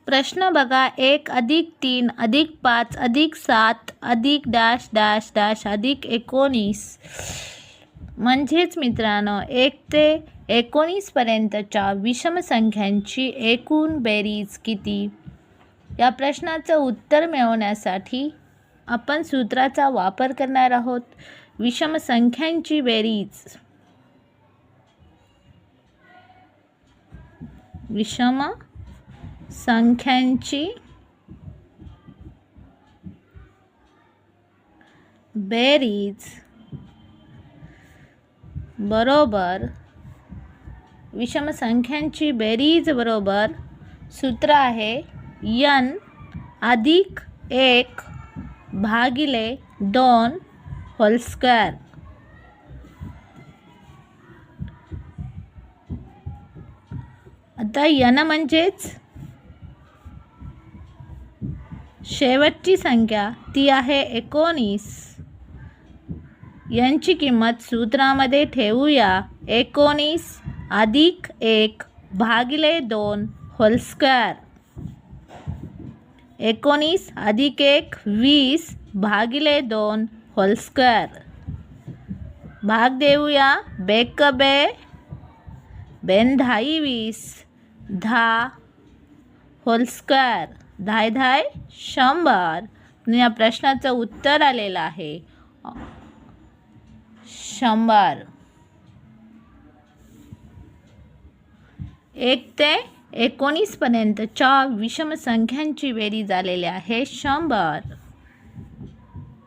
प्रश्न बघा. 1 अधिक 3 अधिक 5 अधिक 7 अधिक डॅश डॅश डॅश अधिक 19 म्हणजेच मित्रांनो 1 ते 19 पर्यंतच्या विषम संख्यांची एकूण बेरीज किती? या प्रश्नाचं उत्तर मिळवण्यासाठी आपण सूत्राचा वापर करणार आहोत. विषम संख्यांची बेरीज. विषम संख्यांची बेरीज बरोबर विषम संख्यांची बेरीज बरोबर सूत्र आहे n अधिक 1 भागिले 2 होल स्क्वेअर. आता n म्हणजेच शेवटची संख्या ती आहे 19. यांची किंमत सूत्रामध्ये ठेवूया. 19 अधिक 1 भागिले 2 होल स्क्वेअर. 19 अधिक 1 20 भागिले 2 होल स्क्वेअर. भाग देऊया. बेक बे बेन 10 20 10 होल स्क्वेअर. 10 10 100. या प्रश्नाचं उत्तर आलेलं आहे 100. 1 ते 19 पर्यंतच्या विषम संख्यांची बेरीज आलेली आहे 100.